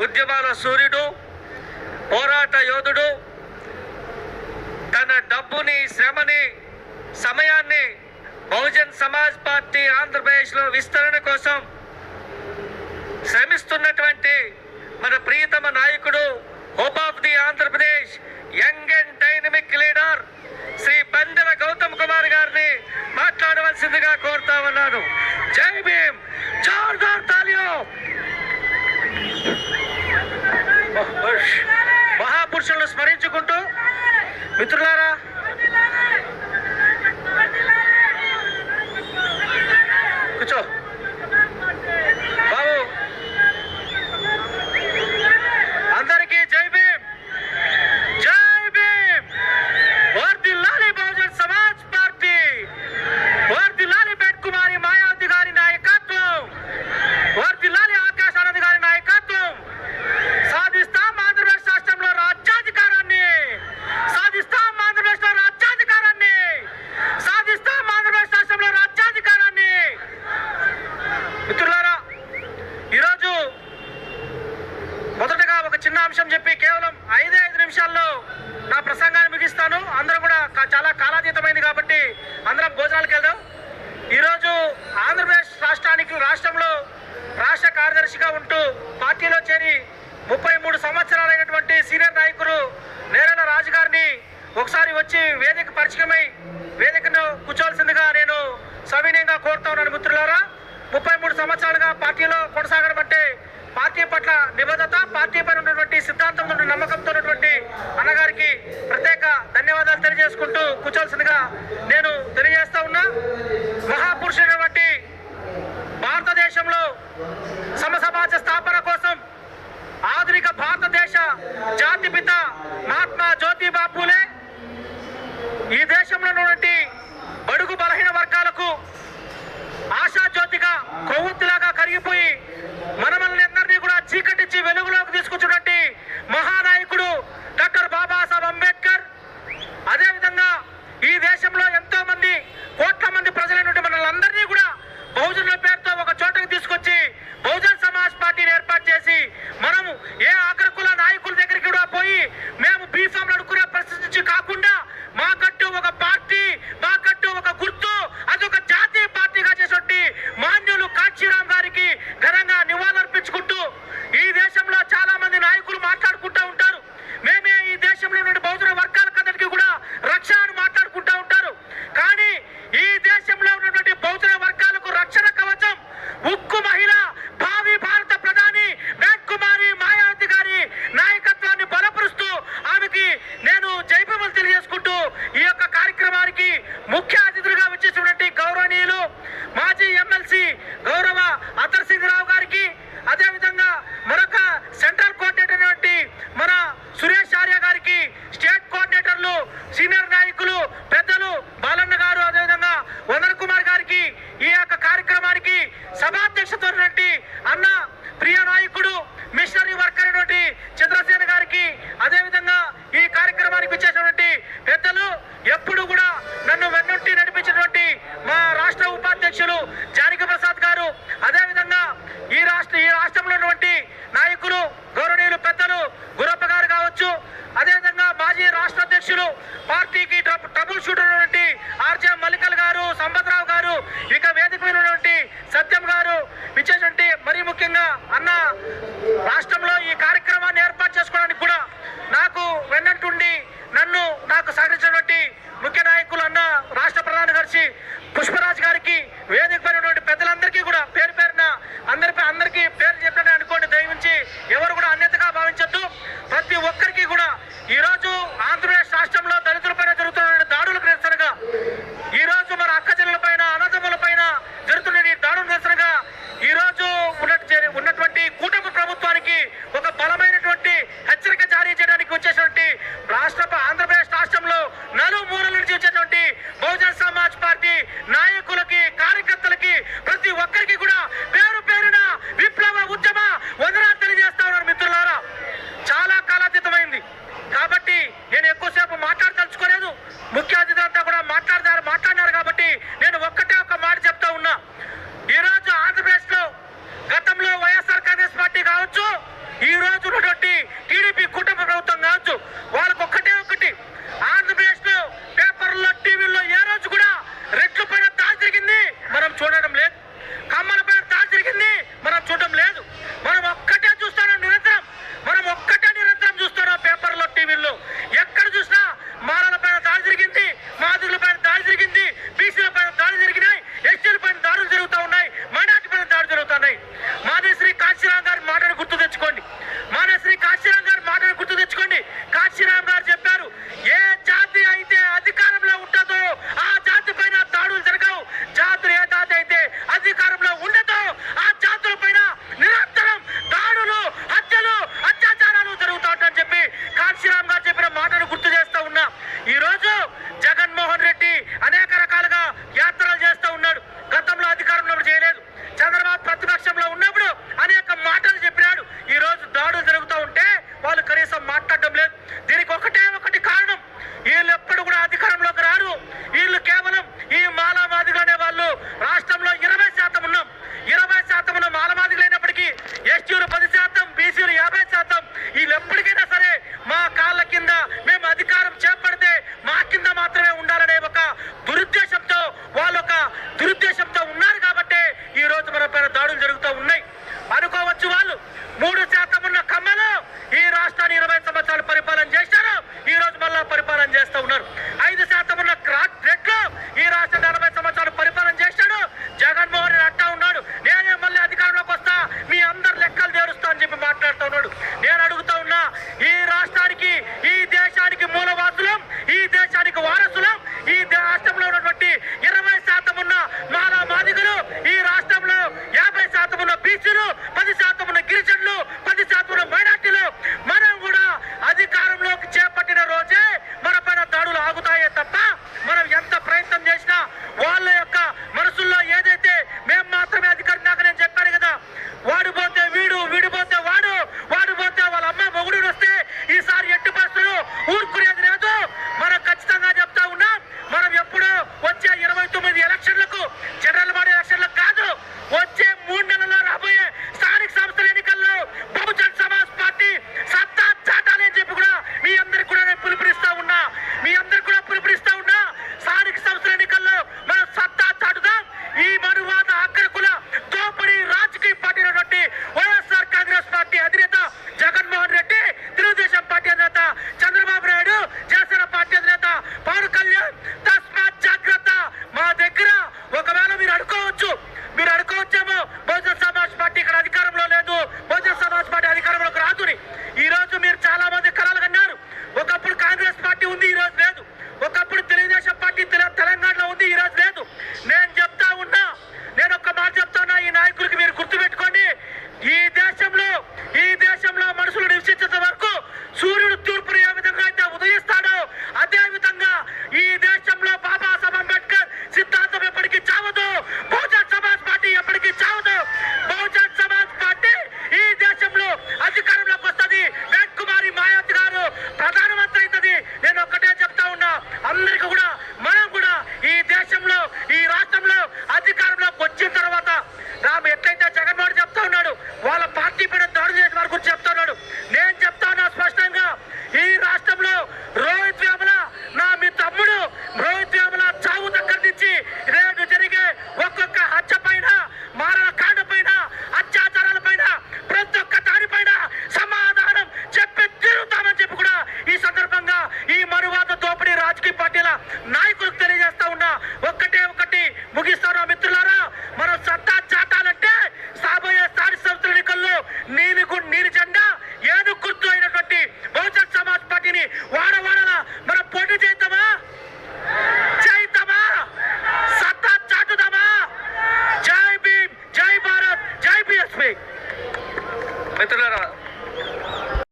ఉద్యమాల సూర్యుడు, పోరాట యోధుడు, తన డబ్బుని, శ్రమని, సమయాన్ని బహుజన్ సమాజ్ పార్టీ ఆంధ్రప్రదేశ్లో విస్తరణ కోసం శ్రమిస్తున్నటువంటి మన ప్రియతమ నాయకుడు, hope of the Andhra Pradesh, young and dynamic leader Shri Bandela Gautam Kumar గారిని మాట్లాడవలసిందిగా కోరుతా ఉన్నాను. జై భీమ్, జోర్దార్ తాలియో. మహాపురుషులను స్మరించుకుంటూ మిత్రులారా, కూర్చో బాబు. అందరికీ జై భీమ్, జై భీమ్. వర్ధిల్లాలి బహుజన్ సమాజ్ పార్టీ, వర్ధిల్లాలి కుమారి మాయావతి గారి నాయకత్వం, వర్ధిల్లాలి ఆకాశ్ ఆనంద్ గారి నాయకత్వం. సాధిస్తాం ఆంధ్రప్రదేశ్ రాష్ట్రంలో రాజ్యాధికారాన్ని, సాధిస్తాం ఆంధ్రప్రదేశ్ లో రాజ్యాధికారాన్ని, సాధిస్తాం ఆంధ్రప్రదేశ్ రాష్ట్రంలో రాజ్యాధికారాన్ని. మిత్రులారా, ఈరోజు మొదటగా ఒక చిన్న అంశం చెప్పి కేవలం 5 నిమిషాల్లో నా ప్రసంగాన్ని ముగిస్తాను. అందరూ కూడా చాలా కాలాతీతమైంది కాబట్టి అందరం భోజనాలకు వెళ్దాం. ఈరోజు ఆంధ్రప్రదేశ్ రాష్ట్రంలో రాష్ట్ర కార్యదర్శిగా ఉంటూ పార్టీలో చేరి 33 సంవత్సరాలైనటువంటి సీనియర్ నాయకుడు నేరేళ్ల రాజు గారిని ఒకసారి వచ్చి వేదిక పరిచయమై వేదికను కూర్చోవలసిందిగా నేను సవినయంగా కోరుతా ఉన్నాను. మిత్రులారా, 33 సంవత్సరాలుగా పార్టీలో కొనసాగడం అంటే పార్టీ పట్ల నిబద్ధత, పార్టీ పైన ఉన్నటువంటి సిద్ధాంతం నుండి నమ్మకంతో ఉన్నటువంటి అన్నగారికి ప్రత్యేక ధన్యవాదాలు తెలియజేసుకుంటూ కూర్చోవలసిందిగా నేను తెలియజేస్తా ఉన్నా. మహాపురుషుడైనటువంటి భారతదేశంలో సమసమాజ స్థాపన కోసం ఆధునిక భారతదేశ జాతిపిత మహాత్మా జ్యోతిబా ఫూలే ఈ దేశంలో ఉన్నటువంటి బడుగు బలహీన వర్గాలకు ఆశాజ్యోతిగా, కొవ్వొత్తిలాగా కరిగిపోయి మనమల్ని కూడా చీకటిచ్చి వెలుగులోకి తీసుకొచ్చినటువంటి మహానాయకుడు డాక్టర్ బాబాసాహెబ్ అంబేద్కర్. అదేవిధంగా ఈ దేశంలో ఎంతో మంది, కోట్ల మంది ప్రజలైనటువంటి మనల్ని కూడా బహుజనుల పేరుతో ఒక చోటకి తీసుకొచ్చి బహుజన్ సమాజ్ పార్టీని ఏర్పాటు చేసి మనము ఏ ఆఖరికుల నాయకుల దగ్గరికి కూడా పోయి మేము బీఫామ్లు అడుక్కునే పరిస్థితి కాకుండా మాకంటూ ఒక పార్టీ, మాకంటూ ఒక గుర్తు, అదొక జాతీయ పార్టీగా చేసినటువంటి మాన్యులు కాంచీరామ్ గారికి ఘనంగా నివాళులర్పించుకుంటూ ఈ దేశంలో చాలా మంది నాయకులు మాట్లాడుకుంటూ ఉంటారు. మేమే ఈ దేశంలో ఉన్న బహుజన వర్గాలకందరికీ కూడా రక్షణను మాట్లాడుకుంటూ ఉంటారు. కానీ ఈ దేశంలో ఉన్నటువంటి బహుజన వర్గాలకు రక్షణ కవచం ఉక్కు మహిళ, భావి భారత ప్రధాని కుమారి మాయావతి గారి నాయకత్వాన్ని బలపరుస్తూ ఆమెకి నేను జైభీములు తెలియజేసుకుంటూ ఈ యొక్క కార్యక్రమానికి ముఖ్య అతిథులుగా వచ్చేసినటువంటి గౌరవనీయులు మాజీ ఎమ్మెల్సీ గౌరవ అతర్ సింగ్ రావు గారికి, అదేవిధంగా మరొక సెంట్రల్ కోఆర్డినేటర్ అయినటువంటి మన సురేష్ ఆర్య గారికి, స్టేట్ కోఆర్డినేటర్లు సీనియర్ నాయకులు పెద్దలు బాలన్న గారు, అదేవిధంగా వందన కుమార్ గారికి, ఈ యొక్క కార్యక్రమానికి సభాధ్యక్షత అన్న ప్రియ నాయకుడు మిషనరీ వర్కర్ అయినటువంటి చంద్రసేన గారికి, అదేవిధంగా ఈ కార్యక్రమానికి వచ్చేసినటువంటి పెద్దలు, ఎప్పుడు కూడా నన్ను వెన్నుంటి నడిపించినటువంటి మా రాష్ట్ర ఉపాధ్యక్షులు జానకి ప్రసాద్ గారు, అదేవిధంగా ఈ రాష్ట్రంలో ఉన్నటువంటి నాయకులు గౌరవనీయులు పెద్దలు గురప్ప గారు కావచ్చు, అదేవిధంగా మాజీ రాష్ట్ర అధ్యక్షులు పార్టీకి ట్రబుల్ షూటర్ ఉన్నటువంటి ఆర్జే మల్లికల్ గారు, సంపత్రావు గారు, ఇక వేదిక మీద ఉన్నటువంటి సత్యం గారు విచ్చేటువంటి, మరీ ముఖ్యంగా అన్న రాష్ట్రంలో ఈ కార్యక్రమాన్ని ఏర్పాటు చేసుకోవడానికి కూడా నాకు వెన్నంటుండి నాకు సహకరించినటువంటి ముఖ్య నాయకులు అన్న రాష్ట్ర ప్రధాన కార్యదర్శి పుష్పరాజ్ గారికి, వేదిక పైన ఉన్నటువంటి పెద్దలందరికీ కూడా పేరు పేరున అందరికీ పేరు చెప్పినట్టు అనుకోండి. దయవుంచి ఎవరు కూడా అన్యతగా భావించద్దు. ప్రతి ఒక్కరికి కూడా ఈరోజు ఆంధ్రప్రదేశ్ రాష్ట్రంలో దళితులపైన జరుగుతున్న దాడులకు నిరసనగా, ఈరోజు మన అక్క చెల్లెల పైన, అన్నదమ్ముల పైన జరుగుతున్న దాడులకు నిరసనగా ఈరోజు ఉన్నటువంటి కూటమి ప్రభుత్వానికి ఒక బలమైనటువంటి హెచ్చరిక జారీ చేయడానికి వచ్చేటువంటి ఆంధ్రప్రదేశ్ రాష్ట్రంలో నలుమూలల నుంచి వచ్చేటువంటి బహుజన్ సమాజ్ పార్టీ నాయకులకి, కార్యకర్తలకి, ప్రతి ఒక్కరికి కూడా పేరు పేరున విప్లవ ఉద్యమ వందనాలు తెలియజేస్తా ఉన్నారు. మిత్రులారా, చాలా కాలాతీతమైంది కాబట్టి నేను ఎక్కువసేపు మాట్లాడదలుచుకోలేదు. ముఖ్య అతిథి అంతా కూడా మాట్లాడినారు కాబట్టి నేను ఒక్క మాట చెప్తా ఉన్నా. ఈరోజు ఆంధ్రప్రదేశ్ లో గతంలో వైఎస్ఆర్ కాంగ్రెస్ పార్టీ కావచ్చు, ఈ రోజు ఉన్నటువంటి టీడీపీ కుటుంబ ప్రభుత్వం కావచ్చు, వాళ్ళకు ఒకటి ఆంధ్రప్రదేశ్ లో పేపర్లో టీవీల్లో ఏ రోజు కూడా రెడ్ల పైన దాడి జరిగింది మనం చూడడం లేదు, కమ్మల పైన దాడి జరిగింది మనం చూడడం లేదు. మనం ఒక్కటే చూస్తున్నాం నిరంతరం, చూస్తున్నాం పేపర్లో టీవీల్లో. ఎక్కడ చూసినా మాలల పైన దాడి జరిగింది, మాదిగుల పైన దాడి జరిగింది, బీసీల పైన దాడి జరిగినాయి, ఎస్టీల పైన దాడులు జరుగుతూ ఉన్నాయి, మైనార్టీ పైన దాడులు జరుగుతున్నాయి. మానేశ్రీ కాశీరామ్ గారి మాటను గుర్తు తెచ్చుకోండి. కాశీరామ్ గారు చెప్పారు, ఏ జాతి అయితే అధికారంలో ఉంటుందో ఆ జాతి పైన దాడులు జరగవు, జాతులు ఏ జాతి అయితే అధికారంలో ఉండదో ఆ జాతుల పైన నిరంతరం దాడులు, హత్యలు, అత్యాచారాలు జరుగుతాయని చెప్పి కాశీరామ్ గారు చెప్పిన మాటను గుర్తు చేస్తూ ఉన్నా. ఈ రోజు జగన్మోహన్ రెడ్డి అనేక రకాలుగా యాత్రలు చేస్తూ ఉన్నాడు. గతంలో అధికారంలో చేయలేదు. చంద్రబాబు ప్రతిపక్షంలో ఉన్నప్పుడు అనేక మాటలు చెప్పినాడు. ఈ రోజు దాడులు జరుగుతూ ఉంటే వాళ్ళు కనీసం మాట్లాడడం లేదు. దీనికి ఒకటి కారణం, వీళ్ళు ఎప్పుడు కూడా అధికారంలోకి రారు. వీళ్ళు కేవలం ఈ మాలామాదిగ అనే వాళ్ళు రాష్ట్రంలో 20% ఉన్నాం. 20% ఉన్న మాలమాదిగలు అయినప్పటికీ ఎస్టీలు 10%, బీసీలు 50%. వీళ్ళు ఎప్పటికైనా సరే మా కాళ్ళ కింద మేము అధికారం చేపడితే మా కింద మాత్రమే ఉండాలనే ఒక దురుద్దేశంతో ఉన్నారు. కాబట్టి ఈ రోజు మన పైన దాడులు జరుగుతూ ఉన్నాయి. అనుకోవచ్చు వాళ్ళు 3% ఉన్న కమ్మలు ఈ రాష్ట్రాన్ని 20 సంవత్సరాలు పరిపాలన చేశారు. ఈ రోజు మళ్ళా పరిపాలన చేస్తూ ఉన్నారు. 5% ఉన్న రెడ్లు ఈ రాష్ట్రాన్ని 40 సంవత్సరాలు పరిపాలన చేశాడు. జగన్మోహన్ రెడ్డి అంటా ఉన్నాడు, నేనే మళ్ళీ అధికారంలోకి వస్తా, మీ అందరు లెక్కలు తెరుస్తా అని చెప్పి మాట్లాడుతూ ఉన్నాడు. నేను అడుగుతా ఉన్నా, ఈ రాష్ట్రానికి, ఈ దేశానికి మూలవాసులం, ఈ దేశానికి వారసులం. ఈ రాష్ట్రంలో ఉన్నటువంటి 20% ఉన్న మాదిగలు, ఈ రాష్ట్రంలో 50% ఉన్న బీసీలు, 10% ఉన్న గిరిజనులు, 10% ఉన్న మైనార్టీలు, మనం కూడా అధికారంలోకి చేపట్టిన రోజే మన పైన దాడులు ఆగుతాయే తప్ప మనం ఎంత ప్రయత్నం చేసినా వాళ్ళ యొక్క మనసుల్లో ఏదైతే మేము మాత్రమే అధికారం, దాకా నేను చెప్పాను కదా, వాడు పోతే వీడు, వీడు పోతే వాడు, వాడు పోతే వాళ్ళ అమ్మ మొగుడు వస్తే ఈసారి ఎట్టి పరిస్థితులు ఊరుకునేది లేదు. మనం ఖచ్చితంగా చెప్తా ఉన్నాం, మనం ఎప్పుడు వచ్చే 29 ఎలక్షన్లకు, జనరల్ బాడీ ఎలక్షన్లకు కాదు, వచ్చే 3 నెలల్లో రాబోయే స్థానిక సంస్థల ఎన్నికల్లో బహుజన్ సమాజ్ పార్టీ సత్తా చాటాలని చెప్పి కూడా మీ అందరికి కూడా నేను పిలుపునిస్తా ఉన్నా. స్థానిక సంస్థల ఎన్నికల్లో మనం సత్తా చాటుదాం. ఈ మనువాద అగ్రకుల దోపిడీ రాజకీయ పార్టీ అయినటువంటి వైఎస్ఆర్ కాంగ్రెస్ పార్టీ అధినేత జగన్మోహన్ రెడ్డి, తెలుగుదేశం పార్టీ అధినేత చంద్రబాబు నాయుడు, జనసేన పార్టీ అధినేత పవన్ కళ్యాణ్, తస్మాత్ జాగ్రత్త. మా దగ్గర ఒకవేళ మీరు అనుకోవచ్చేమో బహుజన్ సమాజ్ పార్టీ ఇక్కడ అధికారంలో లేదు, బహుజన్ సమాజ్ పార్టీ అధికారంలోకి రాదుని. ఈ రోజు మీరు చాలా మంది కలలు కన్నారు. ఒకప్పుడు కాంగ్రెస్ పార్టీ ఉంది, ఈ రోజు లేదు. ఒకప్పుడు తెలుగుదేశం పార్టీ తెలంగాణలో ఉంది, ఈ రోజు లేదు. నేను చెప్తా ఉన్నా, నేను ఒక్క మాట చెప్తాను, ఈ నాయకులకి మీరు గుర్తుపెట్టుకోండి, ఈ దేశంలో మనుషులు నివసించేంత వరకు సూర్యుడు తూర్పును ఏ విధంగా అయితే ఉదయిస్తాడో అదే విధంగా ఈ దేశంలో బాబాసాహెబ్ అంబేద్కర్ సిద్ధాంతం ఎప్పటికీ చావదు. బహుజన్ సమాజ్ పార్టీ ఎప్పటికీ చావదు. బహుజన్ సమాజ్ పార్టీ ఈ దేశంలో అధికారంలోకి వస్తుంది. కుమారి మాయావతి గారు ప్రధానమంత్రి అవుతుంది. నేను ఒక్కటే చెప్తా ఉన్నా, అందరికీ కూడా మనం కూడా ఈ దేశంలో, ఈ రాష్ట్రంలో అధికారంలోకి వచ్చిన తర్వాత ఎట్లయితే జగన్మోహన్ చెప్తా ఉన్నాడు, వాళ్ళ పార్టీ పైన దాడి చేసిన వారి గురించి చెప్తా ఉన్నాడు. నేను చెప్తా ఉన్నా స్పష్టంగా, ఈ రాష్ట్రంలో రోహిత్ వేముల, మీ తమ్ముడు రోహిత్ వేముల చావు దగ్గర నుంచి రేపు జరిగే ఒక్కొక్క హత్య పైన, మారణ కాండ పైన, అత్యాచారాల పైన, ప్రతి ఒక్క దానిపైన సమాధానం చెప్పి తీరుతామని చెప్పి కూడా ఈ సందర్భంగా ఈ మనువాద దోపిడీ రాజకీయ పార్టీల నాయకులకు తెలియజేస్తా ఉన్నా. ఒకటి ముగిస్తా